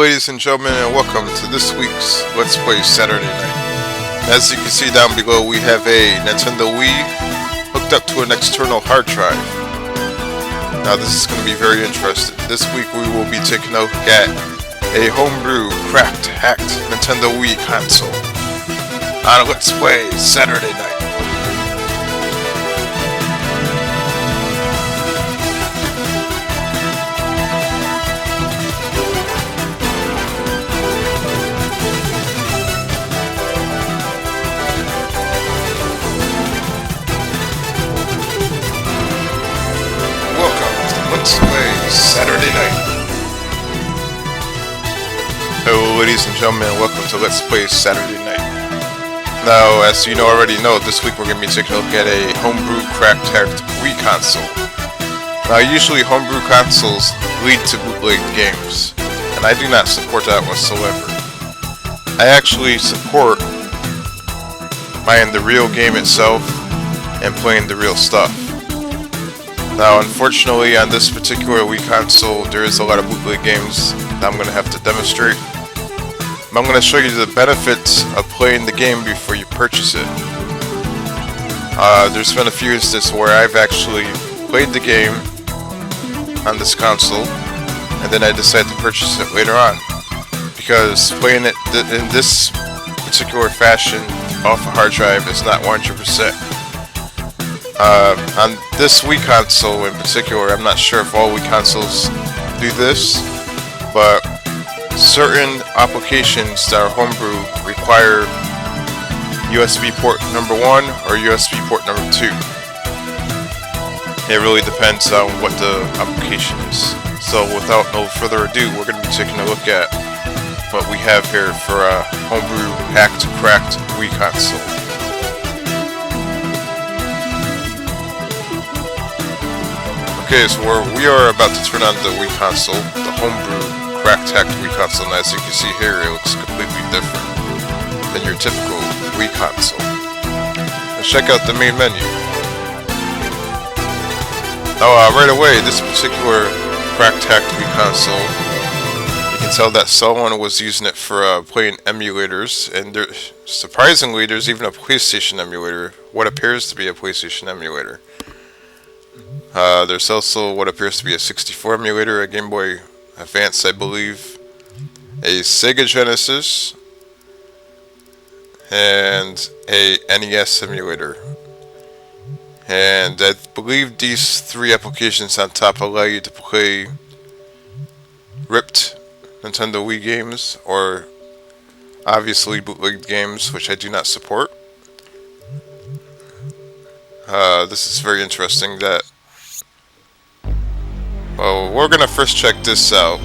ladies and gentlemen, and welcome to this week's Let's Play Saturday Night. As you can see down below, we have a Nintendo Wii hooked up to an external hard drive. Now this is going to be very interesting. This week we will be taking a look at a homebrew, cracked, hacked Nintendo Wii console on Let's Play Saturday Night. Let's Play Saturday Night. Hello ladies and gentlemen, welcome to Let's Play Saturday Night. Now, as you already know, this week we're going to be taking a look at a homebrew cracked hacked Wii console. Now, usually homebrew consoles lead to bootleg games, and I do not support that whatsoever. I actually support buying the real game itself and playing the real stuff. Now, unfortunately, on this particular Wii console, there is a lot of bootleg games that I'm going to have to demonstrate. But I'm going to show you the benefits of playing the game before you purchase it. There's been a few instances where I've actually played the game on this console, and then I decide to purchase it later on. Because playing it in this particular fashion off a hard drive is not 100%. On this Wii console in particular, I'm not sure if all Wii consoles do this, but certain applications that are homebrew require USB port number 1 or USB port number 2. It really depends on what the application is. So without no further ado, we're going to be taking a look at what we have here for a homebrew hacked cracked Wii console. Okay, so we are about to turn on the Wii console, the homebrew cracked hacked Wii console, and as you can see here, it looks completely different than your typical Wii console. Let's check out the main menu. Now, right away, this particular cracked hacked Wii console, you can tell that someone was using it for playing emulators, and surprisingly, there's even a PlayStation emulator, what appears to be a PlayStation emulator. There's also what appears to be a 64 emulator, a Game Boy Advance, I believe, a Sega Genesis, and a NES Emulator. And I believe these three applications on top allow you to play ripped Nintendo Wii games, or obviously bootleg games, which I do not support. This is very interesting that... Well, we're gonna first check this out.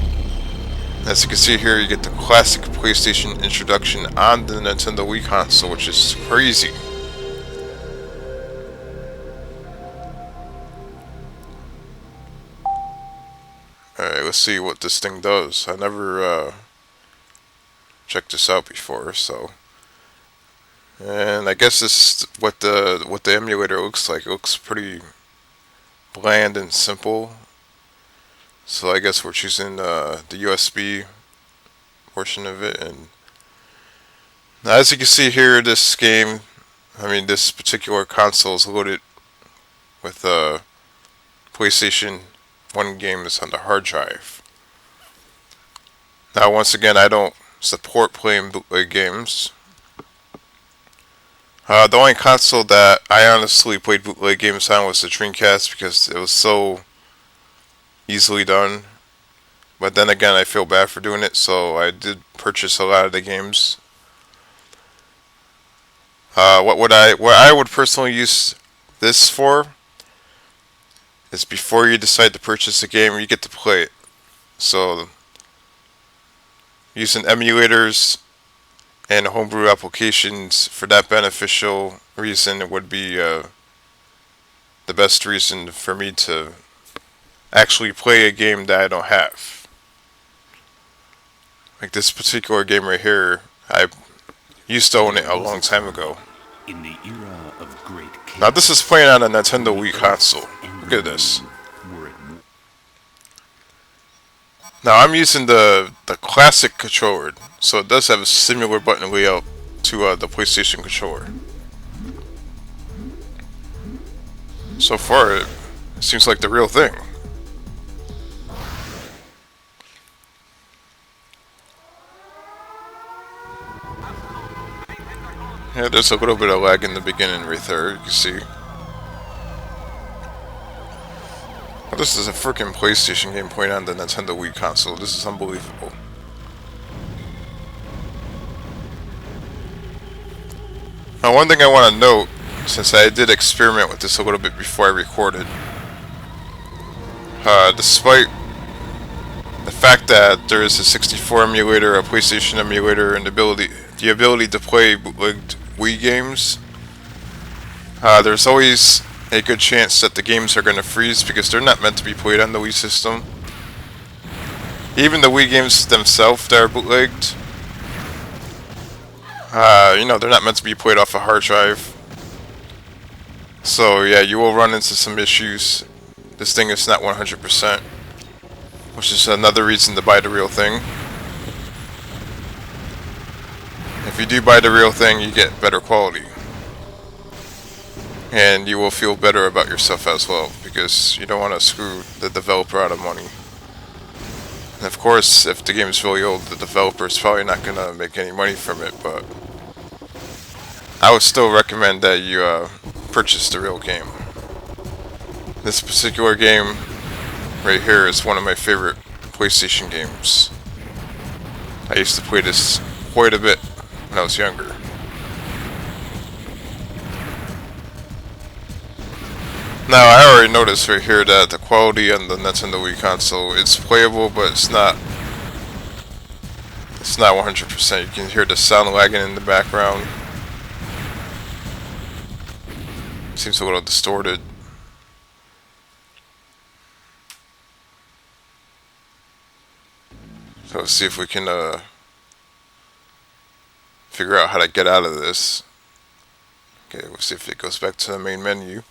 As you can see here, you get the classic PlayStation introduction on the Nintendo Wii console, which is crazy. Alright, let's see what this thing does. I never checked this out before, so... And I guess this is what the emulator looks like. It looks pretty bland and simple. So I guess we're choosing the USB portion of it, and now as you can see here, this game, this particular console is loaded with PlayStation 1 games on the hard drive. Now once again, I don't support playing bootleg games. The only console that I honestly played bootleg games on was the Dreamcast, because it was so easily done. But then again, I feel bad for doing it, so I did purchase a lot of the games. What I would personally use this for is, before you decide to purchase a game, you get to play it. So using emulators and homebrew applications for that beneficial reason would be the best reason for me to actually play a game that I don't have. Like this particular game right here, I used to own it a long time ago. In the era of great chaos, now this is playing on a Nintendo Wii console. Look at this. Now I'm using the classic controller, so it does have a similar button layout to the PlayStation controller. So far, it seems like the real thing. Yeah, there's a little bit of lag in the beginning right there, you can see. Oh, this is a freaking PlayStation game playing on the Nintendo Wii console. This is unbelievable. Now, one thing I want to note, since I did experiment with this a little bit before I recorded, despite the fact that there is a 64 emulator, a PlayStation emulator, and the ability to play bootlegged Wii games, there's always a good chance that the games are going to freeze because they're not meant to be played on the Wii system. Even the Wii games themselves that are bootlegged, they're not meant to be played off a hard drive. So yeah, you will run into some issues. This thing is not 100%, which is another reason to buy the real thing. If you do buy the real thing, you get better quality. And you will feel better about yourself as well, because you don't want to screw the developer out of money. And of course, if the game is really old, the developer is probably not going to make any money from it, but I would still recommend that you purchase the real game. This particular game right here is one of my favorite PlayStation games. I used to play this quite a bit when I was younger. Now, I already noticed right here that the quality on the Nintendo Wii console, it's playable, but it's not 100%. You can hear the sound lagging in the background. Seems a little distorted. So let's see if we can figure out how to get out of this. Okay, we'll see if it goes back to the main menu.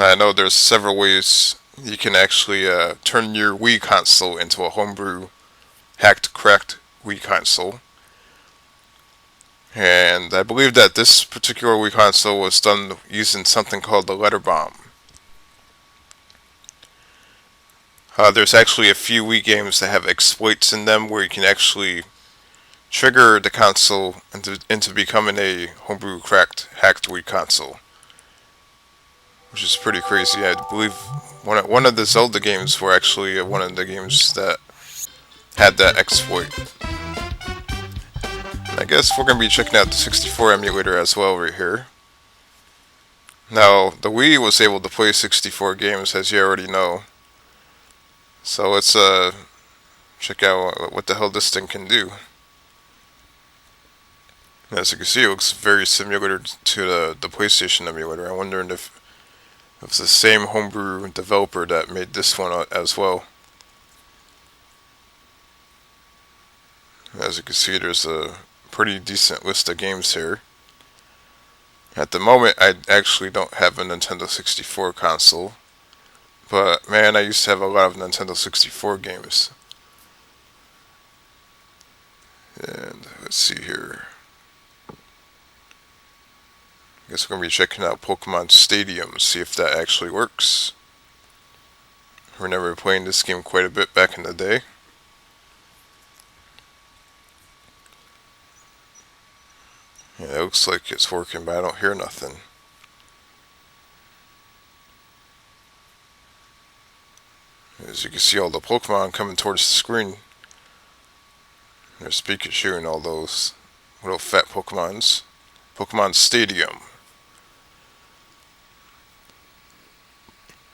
I know there's several ways you can actually turn your Wii console into a homebrew, hacked, cracked Wii console. And I believe that this particular Wii console was done using something called the letter bomb. There's actually a few Wii games that have exploits in them where you can actually trigger the console into becoming a homebrew, cracked, hacked Wii console. Which is pretty crazy. I believe one of the Zelda games were actually one of the games that had that exploit. I guess we're going to be checking out the 64 emulator as well right here. Now, the Wii was able to play 64 games, as you already know. So let's check out what the hell this thing can do. As you can see, it looks very similar to the PlayStation emulator. I'm wondering if it was the same homebrew developer that made this one as well. As you can see, there's a pretty decent list of games here. At the moment, I actually don't have a Nintendo 64 console. But man, I used to have a lot of Nintendo 64 games. And let's see here. I guess we're going to be checking out Pokemon Stadium, see if that actually works. I remember playing this game quite a bit back in the day. Yeah, it looks like it's working, but I don't hear nothing. As you can see, all the Pokemon coming towards the screen. There's Pikachu and all those little fat Pokemons. Pokemon Stadium.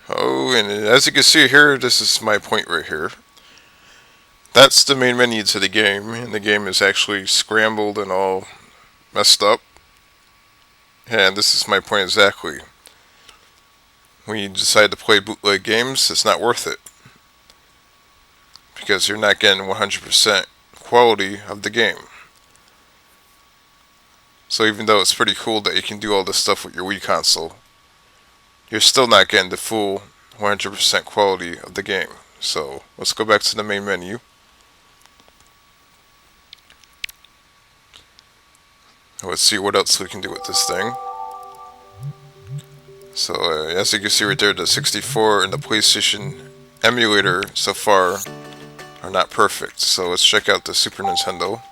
Oh, and as you can see here, this is my point right here. That's the main menu to the game, and the game is actually scrambled and all messed up. And this is my point exactly. When you decide to play bootleg games, it's not worth it. Because you're not getting 100% quality of the game. So even though it's pretty cool that you can do all this stuff with your Wii console, you're still not getting the full 100% quality of the game. So let's go back to the main menu. Let's see what else we can do with this thing. So as you can see right there, the 64 and the PlayStation Emulator so far are not perfect. So let's check out the Super Nintendo.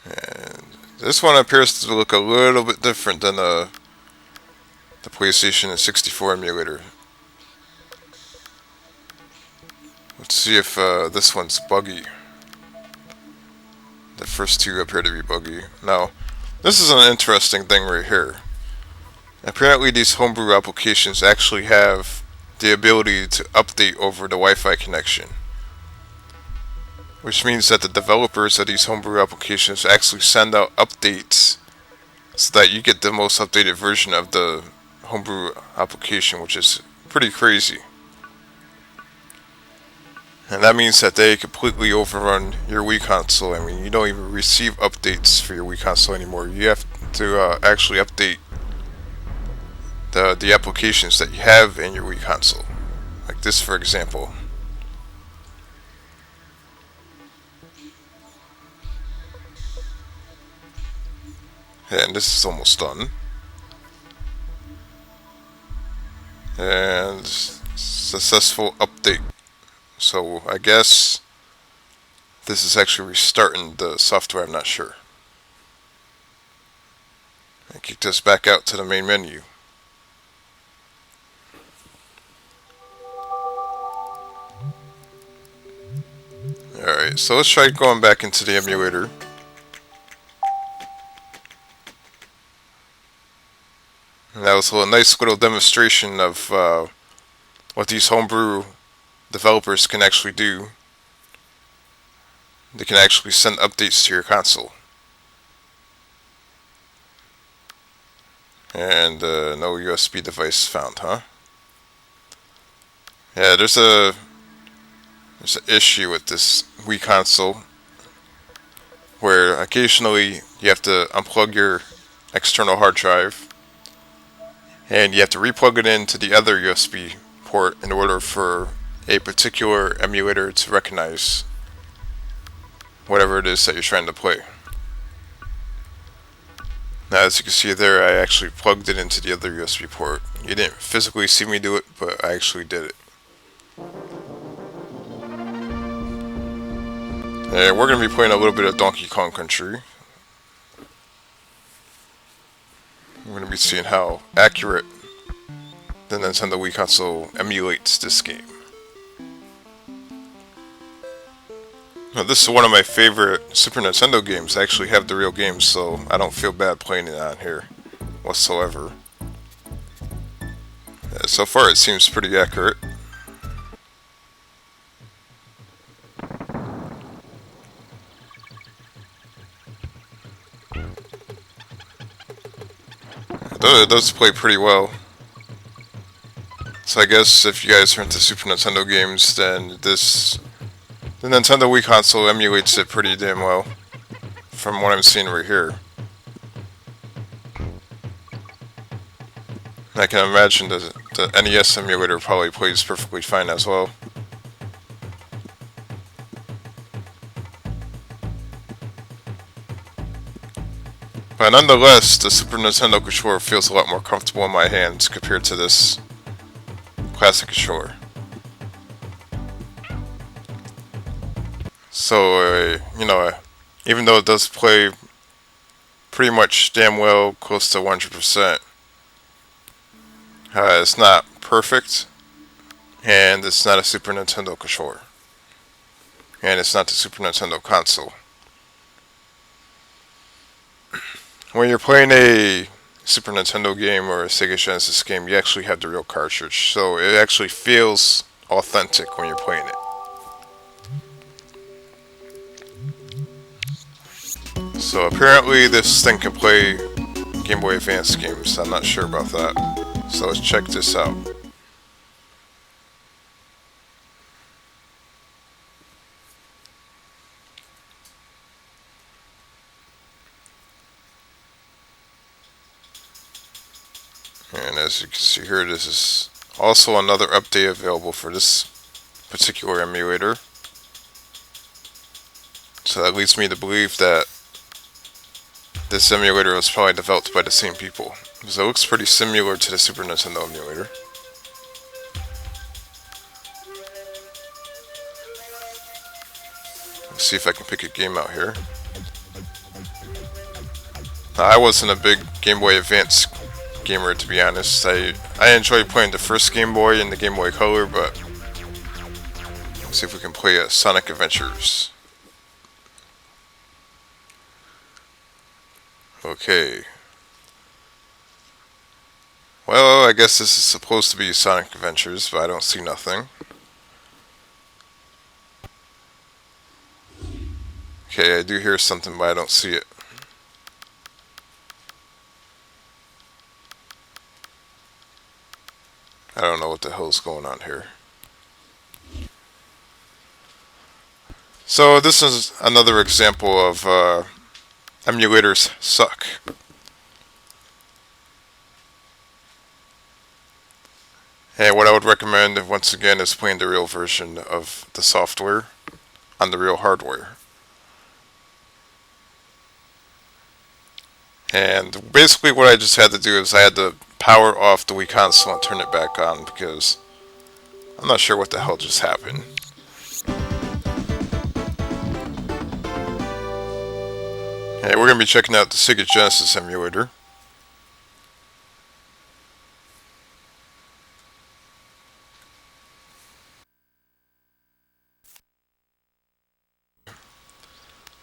And this one appears to look a little bit different than the PlayStation and 64 emulator. Let's see if this one's buggy. The first two appear to be buggy. Now, this is an interesting thing right here. Apparently these homebrew applications actually have the ability to update over the Wi-Fi connection. Which means that the developers of these homebrew applications actually send out updates so that you get the most updated version of the homebrew application, which is pretty crazy. And that means that they completely overrun your Wii console. I mean, you don't even receive updates for your Wii console anymore. You have to actually update the applications that you have in your Wii console. Like this, for example. And this is almost done. And successful update. So I guess this is actually restarting the software, I'm not sure. And kick this back out to the main menu. Alright, so let's try going back into the emulator. And that was a nice little demonstration of what these homebrew developers can actually do. They can actually send updates to your console. And no USB device found, huh? Yeah, there's an issue with this Wii console where occasionally you have to unplug your external hard drive and you have to replug it into the other USB port in order for a particular emulator to recognize whatever it is that you're trying to play. Now, as you can see there, I actually plugged it into the other USB port. You didn't physically see me do it, but I actually did it. And we're going to be playing a little bit of Donkey Kong Country. We're going to be seeing how accurate the Nintendo Wii console emulates this game. Now, this is one of my favorite Super Nintendo games. I actually have the real game, so I don't feel bad playing it on here whatsoever. So far, it seems pretty accurate. It does play pretty well. So I guess if you guys are into Super Nintendo games, then the Nintendo Wii console emulates it pretty damn well, from what I'm seeing right here. I can imagine the NES Emulator probably plays perfectly fine as well. But nonetheless, the Super Nintendo controller feels a lot more comfortable in my hands compared to this classic controller. So, even though it does play pretty much damn well, close to 100%, it's not perfect, and it's not a Super Nintendo controller, and it's not the Super Nintendo console. When you're playing a Super Nintendo game or a Sega Genesis game, you actually have the real cartridge, so it actually feels authentic when you're playing it. So apparently this thing can play Game Boy Advance games. I'm not sure about that. So let's check this out. And as you can see here, this is also another update available for this particular emulator. So that leads me to believe that this emulator was probably developed by the same people, because it looks pretty similar to the Super Nintendo emulator. Let's see if I can pick a game out here. Now, I wasn't a big Game Boy Advance gamer, to be honest. I enjoyed playing the first Game Boy and the Game Boy Color, but let's see if we can play Sonic Adventures. Okay. Well, I guess this is supposed to be Sonic Adventures, but I don't see nothing. Okay, I do hear something, but I don't see it. I don't know what the hell's going on here. So this is another example of emulators suck. And what I would recommend, once again, is playing the real version of the software on the real hardware. And basically what I just had to do is I had to power off the Wii console and turn it back on, because I'm not sure what the hell just happened. Okay, we're going to be checking out the Sega Genesis emulator.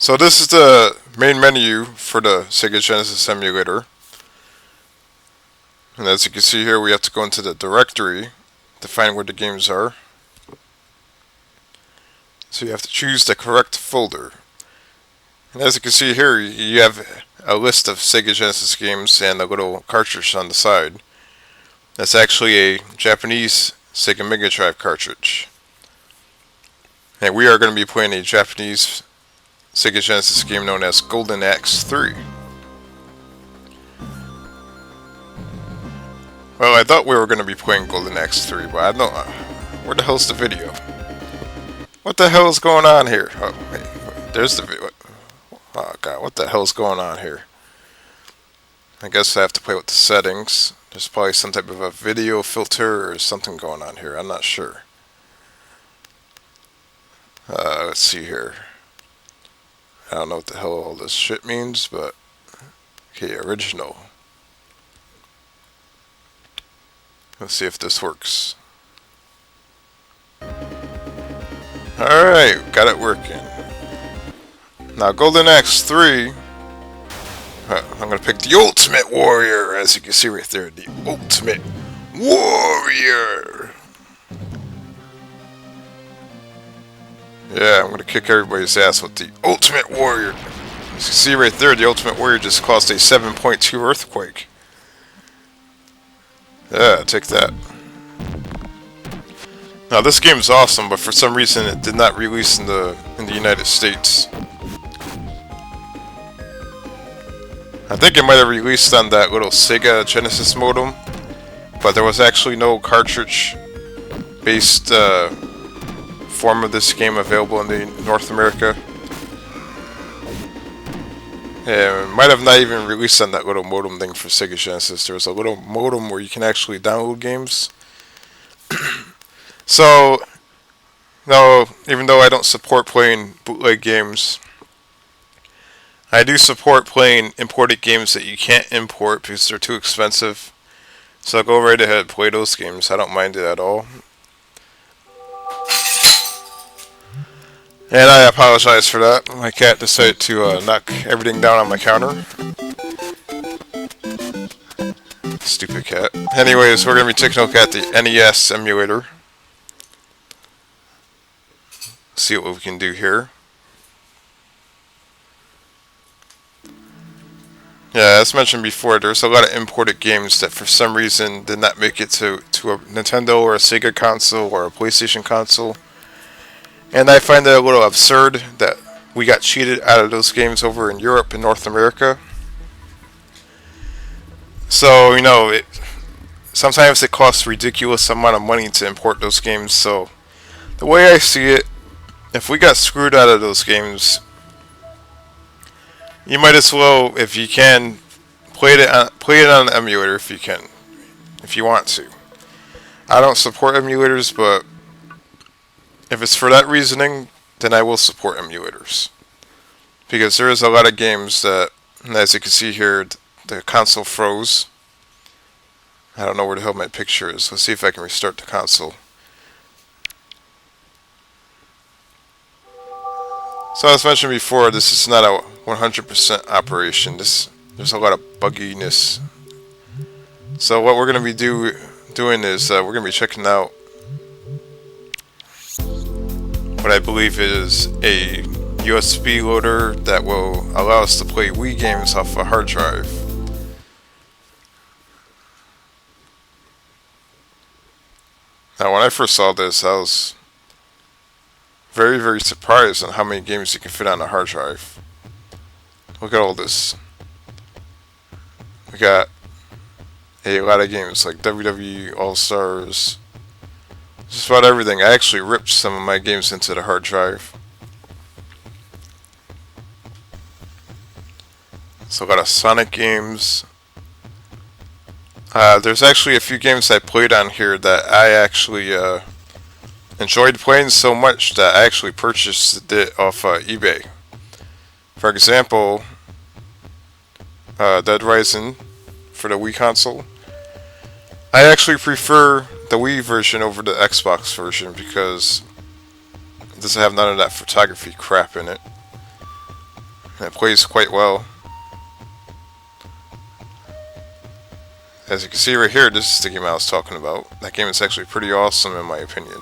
So this is the main menu for the Sega Genesis emulator. And as you can see here, we have to go into the directory to find where the games are. So you have to choose the correct folder. And as you can see here, you have a list of Sega Genesis games and a little cartridge on the side. That's actually a Japanese Sega Mega Drive cartridge. And we are going to be playing a Japanese Sega Genesis game known as Golden Axe 3. Well, I thought we were going to be playing Golden Axe 3, but I don't know. Where the hell's the video? What the hell is going on here? Oh, wait, there's the video. Oh god, what the hell's going on here? I guess I have to play with the settings. There's probably some type of a video filter or something going on here. I'm not sure. Let's see here. I don't know what the hell all this shit means, but okay, original. Let's see if this works. Alright, got it working. Now, Golden Axe 3, I'm going to pick the Ultimate Warrior, as you can see right there, the Ultimate Warrior. Yeah, I'm going to kick everybody's ass with the Ultimate Warrior. As you can see right there, the Ultimate Warrior just caused a 7.2 earthquake. Yeah, take that. Now, this game is awesome, but for some reason it did not release in the United States. I think it might have released on that little Sega Genesis modem, but there was actually no cartridge-based form of this game available in the North America. And it might have not even released on that little modem thing for Sega Genesis. There was a little modem where you can actually download games. So, no, even though I don't support playing bootleg games, I do support playing imported games that you can't import because they're too expensive. So go right ahead and play those games. I don't mind it at all. And I apologize for that. My cat decided to knock everything down on my counter. Stupid cat. Anyways, we're going to be taking a look at the NES Emulator. See what we can do here. Yeah, as mentioned before, there's a lot of imported games that for some reason did not make it to a Nintendo or a Sega console or a PlayStation console. And I find it a little absurd that we got cheated out of those games over in Europe and North America. So, you know, sometimes it costs a ridiculous amount of money to import those games. So the way I see it, if we got screwed out of those games, you might as well, if you can, play it on an emulator if you can, if you want to. I don't support emulators, but if it's for that reasoning, then I will support emulators. Because there is a lot of games that, as you can see here, the console froze. I don't know where the hell my picture is. Let's see if I can restart the console. So as mentioned before, this is not a 100% operation. There's a lot of bugginess. So what we're going to be doing is we're going to be checking out what I believe is a USB loader that will allow us to play Wii games off a hard drive. Now when I first saw this, I was very, very surprised on how many games you can fit on a hard drive. Look at all this. We got a lot of games like WWE All-Stars. Just about everything. I actually ripped some of my games into the hard drive. So a lot of Sonic games. There's actually a few games I played on here that I actually enjoyed playing so much that I actually purchased it off eBay. For example, Dead Rising for the Wii console. I actually prefer the Wii version over the Xbox version because it doesn't have none of that photography crap in it. And it plays quite well. As you can see right here, this is the game I was talking about. That game is actually pretty awesome in my opinion.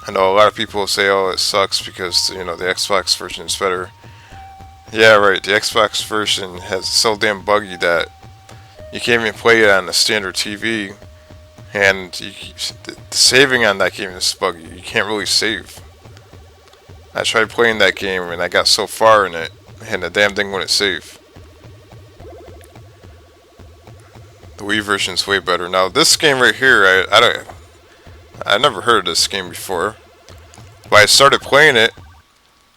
I know a lot of people say, oh, it sucks because, you know, the Xbox version is better. Yeah, right, the Xbox version has so damn buggy that you can't even play it on a standard TV. And the saving on that game is buggy. You can't really save. I tried playing that game and I got so far in it, and the damn thing wouldn't save. The Wii version's way better. Now this game right here, I never heard of this game before, but I started playing it,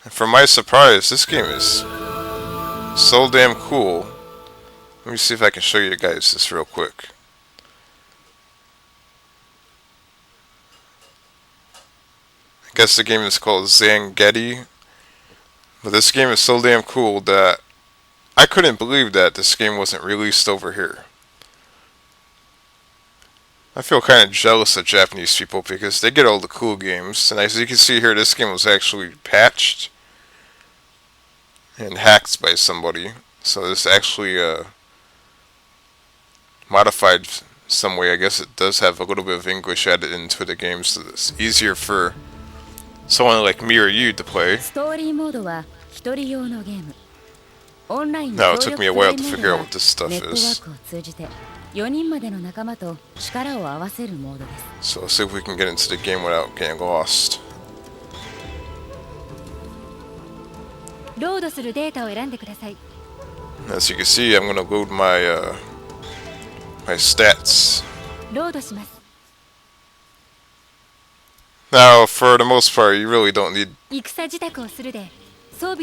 and for my surprise, this game is so damn cool. Let me see if I can show you guys this real quick. I guess the game is called Zangetti, but this game is so damn cool that I couldn't believe that this game wasn't released over here. I feel kind of jealous of Japanese people because they get all the cool games, and as you can see here, this game was actually patched and hacked by somebody. So this actually modified some way. I guess it does have a little bit of English added into the game, so it's easier for someone like me or you to play. Now it took me a while to figure out what this stuff is. So let's see if we can get into the game without getting lost. As you can see, I'm going to load my my stats. Now, for the most part, you really don't need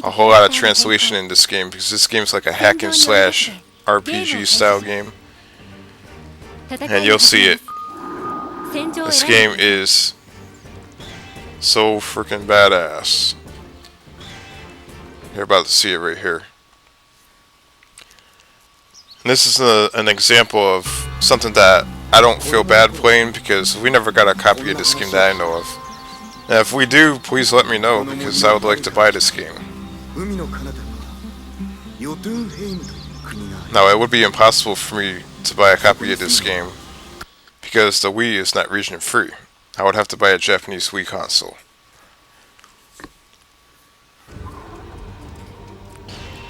a whole lot of translation in this game because this game's like a hack and slash RPG style game. And you'll see it. This game is so freaking badass. You're about to see it right here. And this is an example of something that I don't feel bad playing because we never got a copy of this game that I know of. And if we do, please let me know because I would like to buy this game. Now, it would be impossible for me to buy a copy of this game because the Wii is not region free. I would have to buy a Japanese Wii console.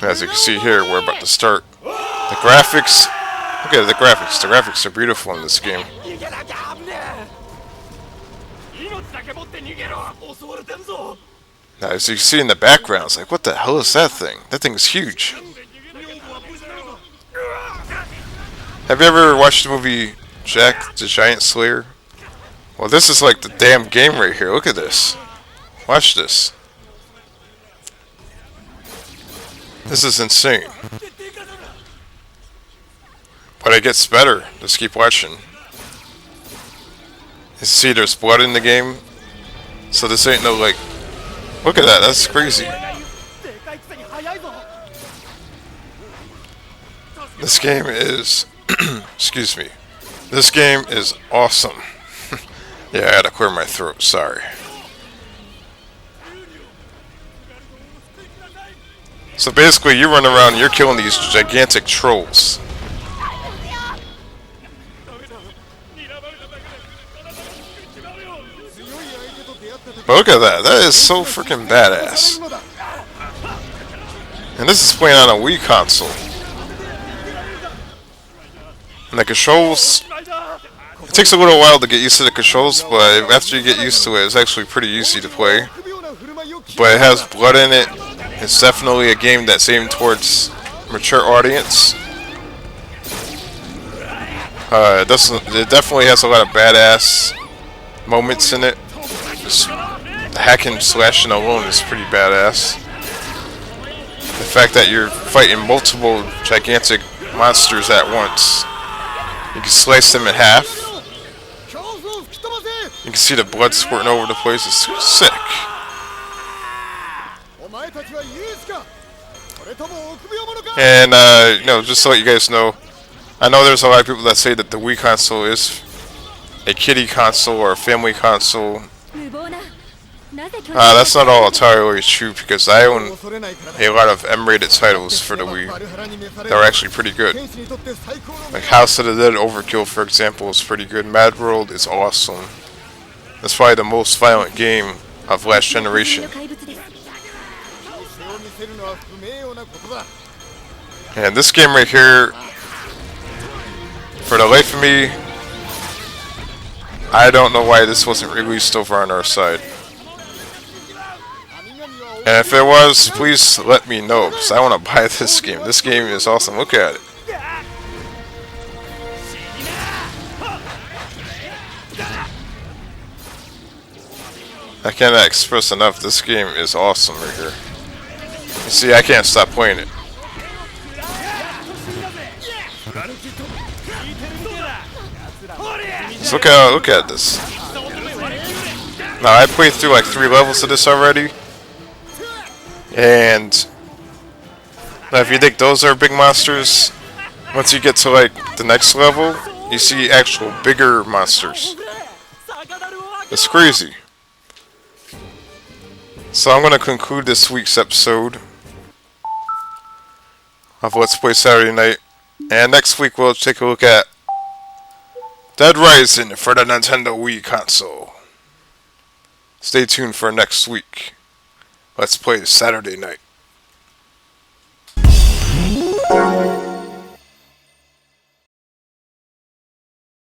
As you can see here, we're about to start. The graphics, look at the graphics. The graphics are beautiful in this game. Now, as you can see in the background, it's like, what the hell is that thing? That thing is huge. Have you ever watched the movie Jack the Giant Slayer. Well, this is like the damn game right here. Look at this. Watch this. This is insane. But it gets better. Just keep watching. You see there's blood in the game. So this ain't no like... Look at that. That's crazy. This game is... excuse me. This game is awesome. Yeah, I had to clear my throat. Sorry. So basically, you run around and you're killing these gigantic trolls. But look at that. That is so freaking badass. And this is playing on a Wii console. And the controls... It takes a little while to get used to the controls, but after you get used to it, it's actually pretty easy to play. But it has blood in it. It's definitely a game that's aimed towards mature audience. It definitely has a lot of badass moments in it. Just the hacking slashing alone is pretty badass. The fact that you're fighting multiple gigantic monsters at once. You can slice them in half. You can see the blood squirting over the place. It's sick. And, you know, just to let you guys know, I know there's a lot of people that say that the Wii console is a kiddie console or a family console. That's not all entirely true, because I own a lot of M-rated titles for the Wii that are actually pretty good. Like House of the Dead Overkill, for example, is pretty good. Mad World is awesome. That's probably the most violent game of last generation. And this game right here, for the life of me, I don't know why this wasn't released over on our side. And if it was, please let me know, because I want to buy this game. This game is awesome. Look at it. I cannot express enough. This game is awesome right here. You see, I can't stop playing it. Just look at this. Now, I played through like 3 levels of this already. And now if you think those are big monsters, once you get to like the next level, you see actual bigger monsters. It's crazy. So I'm going to conclude this week's episode of Let's Play Saturday Night. And next week we'll take a look at Dead Rising for the Nintendo Wii console. Stay tuned for next week. Let's Play Saturday Night.